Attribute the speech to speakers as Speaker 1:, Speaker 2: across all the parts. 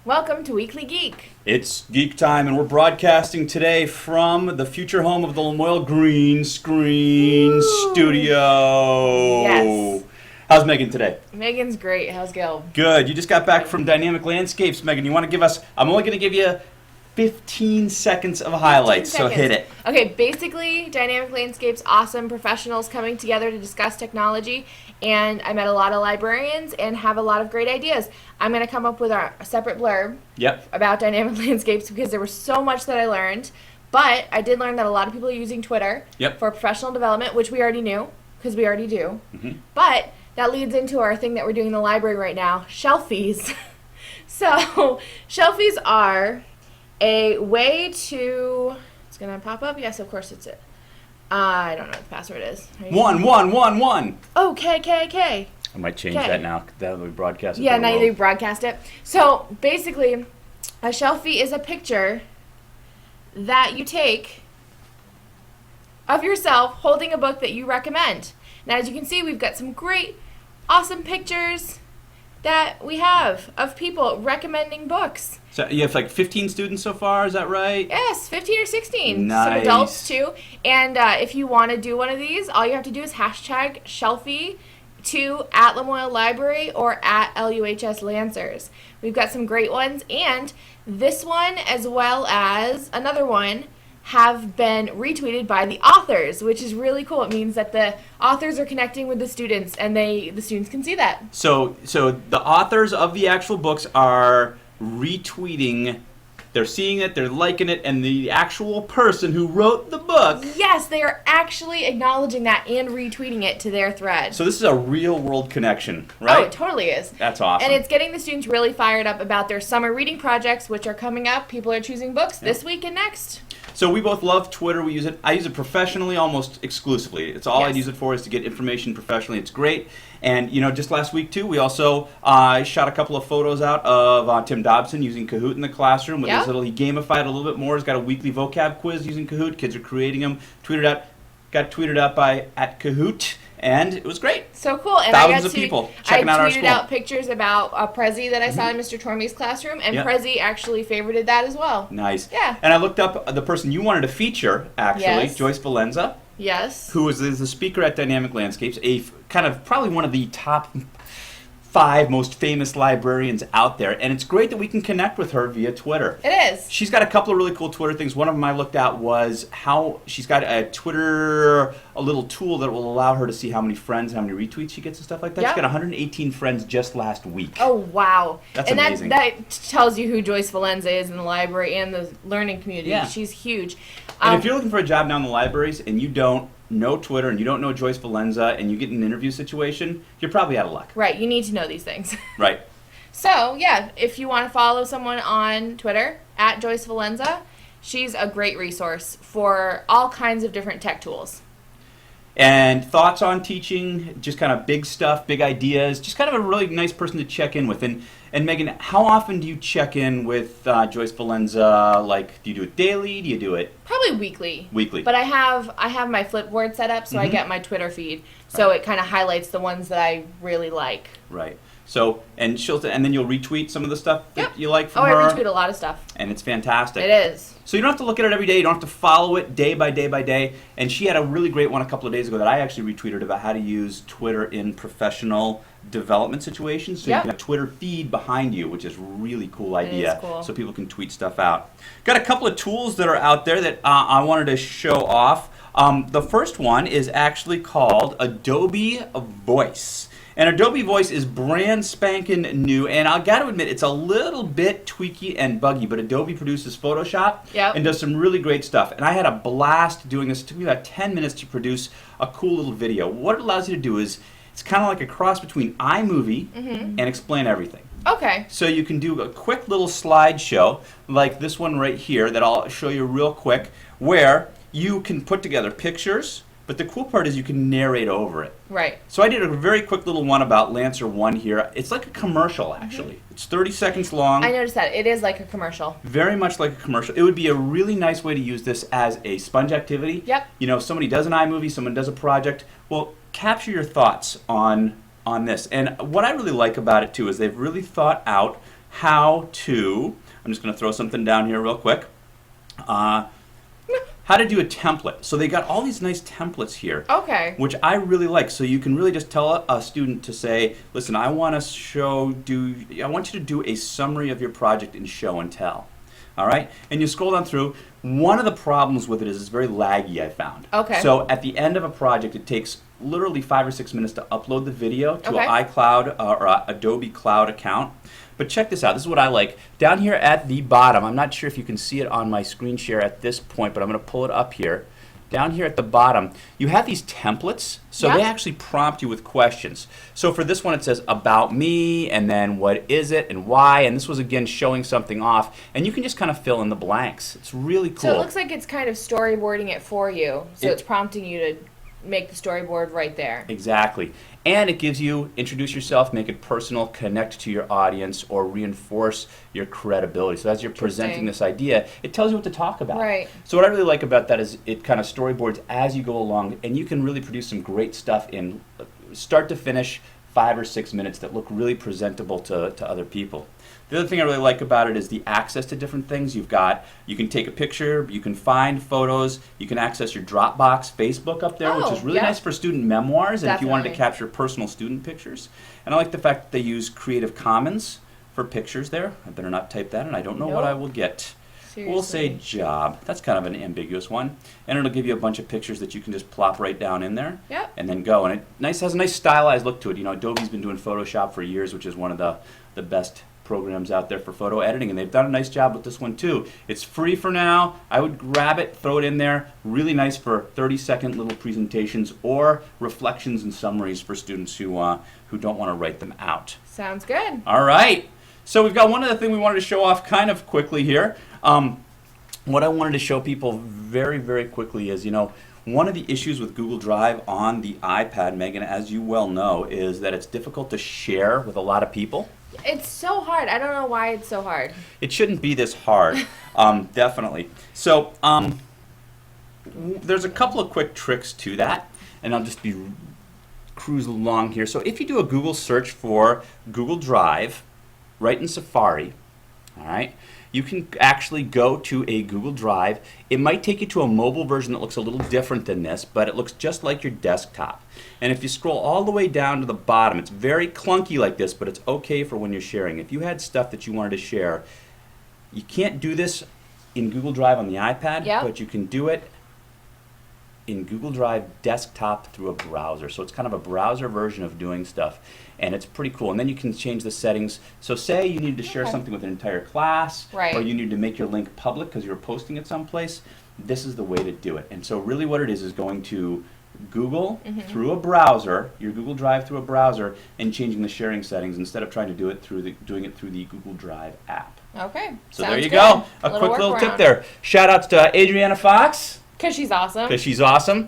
Speaker 1: Welcome to Weekly Geek.
Speaker 2: It's Geek Time, and we're broadcasting today from the future home of the Lamoille Green Screen Studio.
Speaker 1: Yes.
Speaker 2: How's Megan today?
Speaker 1: Megan's great. How's Gil?
Speaker 2: Good. You just got back from Dynamic Landscapes, Megan. You want to give us, I'm only going to give you 15 seconds of highlights, so hit it.
Speaker 1: Okay, basically, Dynamic Landscapes, awesome professionals coming together to discuss technology, and I met a lot of librarians and have a lot of great ideas. I'm going to come up with a separate blurb about Dynamic Landscapes because there was so much that I learned, but I did learn that a lot of people are using Twitter for professional development, which we already knew, because we already do. But that leads into our thing that we're doing in the library right now, shelfies. So, shelfies are a way to, it's going to pop up? Yes, of course it's it. I don't know what the password is.
Speaker 2: 1111.
Speaker 1: Oh, KKK.
Speaker 2: I might change that now. That we broadcast it.
Speaker 1: Yeah, now you broadcast it. So basically, a shelfie is a picture that you take of yourself holding a book that you recommend. Now, as you can see, we've got some great, awesome pictures that we have of people recommending books.
Speaker 2: So you have like 15 students so far, is that right?
Speaker 1: Yes, 15 or 16.
Speaker 2: Nice.
Speaker 1: Some adults too. And if you want to do one of these, all you have to do is hashtag shelfie to at Lamoille Library or at LUHS Lancers. We've got some great ones, and this one as well as another one have been retweeted by the authors, which is really cool. It means that the authors are connecting with the students, and the students can see that.
Speaker 2: So the authors of the actual books are retweeting, they're seeing it, they're liking it, and the actual person who wrote the book.
Speaker 1: Yes, they are actually acknowledging that and retweeting it to their thread.
Speaker 2: So this is a real world connection, right?
Speaker 1: Oh, it totally is.
Speaker 2: That's awesome.
Speaker 1: And it's getting the students really fired up about their summer reading projects, which are coming up. People are choosing books this week and next.
Speaker 2: So we both love Twitter. We use it. I use it professionally almost exclusively. It's all I use it for is to get information professionally. It's great. And, just last week, too, we also shot a couple of photos out of Tim Dobson using Kahoot in the classroom. With his he gamified a little bit more. He's got a weekly vocab quiz using Kahoot. Kids are creating them. Got tweeted out by @Kahoot. And it was great.
Speaker 1: So cool. And
Speaker 2: Thousands of people checking out our school.
Speaker 1: I tweeted out pictures about Prezi that I saw in Mr. Tormey's classroom, and Prezi actually favorited that as well.
Speaker 2: Nice.
Speaker 1: Yeah.
Speaker 2: And I looked up the person you wanted to feature, actually, Joyce Valenza.
Speaker 1: Yes.
Speaker 2: Who is the speaker at Dynamic Landscapes, kind of probably one of the top 5 most famous librarians out there, and it's great that we can connect with her via Twitter.
Speaker 1: It is.
Speaker 2: She's got a couple of really cool Twitter things. One of them I looked at was how she's got a little tool that will allow her to see how many friends, how many retweets she gets and stuff like that. She's got 118 friends just last week.
Speaker 1: Oh, wow.
Speaker 2: That's amazing.
Speaker 1: That tells you who Joyce Valenza is in the library and the learning community. Yeah. She's huge.
Speaker 2: And if you're looking for a job now in the libraries and you don't know Twitter and you don't know Joyce Valenza and you get in an interview situation, you're probably out of luck.
Speaker 1: Right, you need to know these things.
Speaker 2: Right.
Speaker 1: So, if you want to follow someone on Twitter, @Joyce Valenza, she's a great resource for all kinds of different tech tools.
Speaker 2: And thoughts on teaching, just kind of big stuff, big ideas, just kind of a really nice person to check in with. And Megan, how often do you check in with Joyce Valenza? Like, do you do it daily? Do you do it?
Speaker 1: Probably weekly.
Speaker 2: Weekly.
Speaker 1: But I have my Flipboard set up, so I get my Twitter feed. So it kind of highlights the ones that I really like.
Speaker 2: Right. So, and then you'll retweet some of the stuff that you like from her.
Speaker 1: I retweet a lot of stuff.
Speaker 2: And it's fantastic.
Speaker 1: It is.
Speaker 2: So you don't have to look at it every day. You don't have to follow it day by day by day. And she had a really great one a couple of days ago that I actually retweeted about how to use Twitter in professional development situations. So you can have a Twitter feed behind you, which is a really cool idea.
Speaker 1: It is cool.
Speaker 2: So people can tweet stuff out. Got a couple of tools that are out there that I wanted to show off. The first one is actually called Adobe Voice. And Adobe Voice is brand spanking new, and I got to admit, it's a little bit tweaky and buggy, but Adobe produces Photoshop and does some really great stuff. And I had a blast doing this. It took me about 10 minutes to produce a cool little video. What it allows you to do is, it's kind of like a cross between iMovie and Explain Everything.
Speaker 1: Okay.
Speaker 2: So you can do a quick little slideshow, like this one right here, that I'll show you real quick, where you can put together pictures, but the cool part is you can narrate over it.
Speaker 1: Right.
Speaker 2: So I did a very quick little one about Lancer 1 here. It's like a commercial, actually. It's 30 seconds long.
Speaker 1: I noticed that. It is like a commercial.
Speaker 2: Very much like a commercial. It would be a really nice way to use this as a sponge activity.
Speaker 1: Yep.
Speaker 2: If somebody does an iMovie, someone does a project, well, capture your thoughts on this. And what I really like about it, too, is they've really thought out how to, I'm just going to throw something down here real quick, how to do a template. So they got all these nice templates here, which I really like. So you can really just tell a student to say, listen, I want you to do a summary of your project in show and tell. All right, and you scroll down through. One of the problems with it is it's very laggy, I found. So at the end of a project, it takes literally 5 or 6 minutes to upload the video to an iCloud or a Adobe Cloud account. But check this out. This is what I like. Down here at the bottom, I'm not sure if you can see it on my screen share at this point, but I'm going to pull it up here. Down here at the bottom, you have these templates. So they actually prompt you with questions. So for this one, it says about me, and then what is it and why. And this was, again, showing something off. And you can just kind of fill in the blanks. It's really cool.
Speaker 1: So it looks like it's kind of storyboarding it for you. So it's prompting you to make the storyboard right there.
Speaker 2: Exactly. And it gives you, introduce yourself, make it personal, connect to your audience, or reinforce your credibility. So as you're presenting this idea, it tells you what to talk about.
Speaker 1: Right.
Speaker 2: So what I really like about that is it kind of storyboards as you go along, and you can really produce some great stuff in start to finish, 5 or 6 minutes that look really presentable to other people. The other thing I really like about it is the access to different things. You can take a picture, you can find photos, you can access your Dropbox, Facebook up there, which is really nice for student memoirs and if you wanted to capture personal student pictures. And I like the fact that they use Creative Commons for pictures there. I better not type that in. I don't know what I will get. Seriously. We'll say job. That's kind of an ambiguous one. And it'll give you a bunch of pictures that you can just plop right down in there and then go. And it has a nice stylized look to it. You know, Adobe's been doing Photoshop for years, which is one of the best programs out there for photo editing, and they've done a nice job with this one too. It's free for now. I would grab it, throw it in there. Really nice for 30-second little presentations or reflections and summaries for students who don't want to write them out.
Speaker 1: Sounds good.
Speaker 2: All right. So we've got one other thing we wanted to show off kind of quickly here. What I wanted to show people very, very quickly is, one of the issues with Google Drive on the iPad, Megan, as you well know, is that it's difficult to share with a lot of people.
Speaker 1: It's so hard. I don't know why it's so hard.
Speaker 2: It shouldn't be this hard, definitely. So there's a couple of quick tricks to that, and I'll just be cruise along here. So if you do a Google search for Google Drive, right in Safari, all right, you can actually go to a Google Drive. It might take you to a mobile version that looks a little different than this, but it looks just like your desktop. And if you scroll all the way down to the bottom, it's very clunky like this, but it's okay for when you're sharing. If you had stuff that you wanted to share, you can't do this in Google Drive on the iPad, but you can do it in Google Drive desktop through a browser. So it's kind of a browser version of doing stuff, and it's pretty cool. And then you can change the settings. So say you needed to share something with an entire class, or you need to make your link public because you're posting it someplace, this is the way to do it. And so really what it is going to Google through a browser, your Google Drive through a browser, and changing the sharing settings instead of trying to do it doing it through the Google Drive app.
Speaker 1: Okay.
Speaker 2: So there you go. A quick little tip there. Shout outs to Adriana Fox.
Speaker 1: Because she's awesome.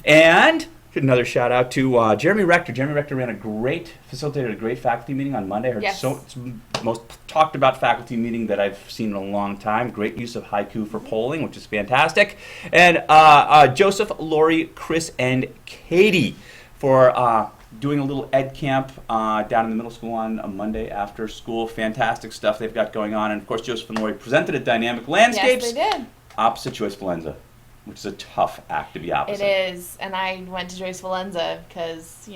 Speaker 2: And another shout out to Jeremy Rector. Jeremy Rector facilitated a great faculty meeting on Monday. I heard it's the most talked about faculty meeting that I've seen in a long time. Great use of haiku for polling, which is fantastic. And Joseph, Lori, Chris, and Katie for doing a little ed camp down in the middle school on a Monday after school. Fantastic stuff they've got going on. And of course, Joseph and Lori presented at Dynamic Landscapes.
Speaker 1: Yes, they did.
Speaker 2: Opposite Joyce Valenza, which is a tough act to be opposite.
Speaker 1: It is, and I went to Joyce Valenza because,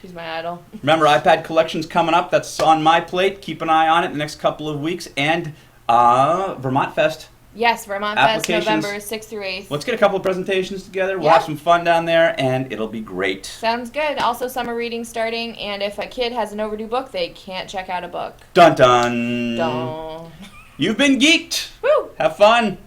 Speaker 1: she's my idol.
Speaker 2: Remember, iPad collection's coming up. That's on my plate. Keep an eye on it the next couple of weeks. And Vermont Fest.
Speaker 1: Yes, Vermont Fest, November 6th through 8th.
Speaker 2: Let's get a couple of presentations together. We'll have some fun down there, and it'll be great.
Speaker 1: Sounds good. Also, summer reading starting, and if a kid has an overdue book, they can't check out a book.
Speaker 2: Dun dun.
Speaker 1: Dun.
Speaker 2: You've been geeked.
Speaker 1: Woo!
Speaker 2: Have fun.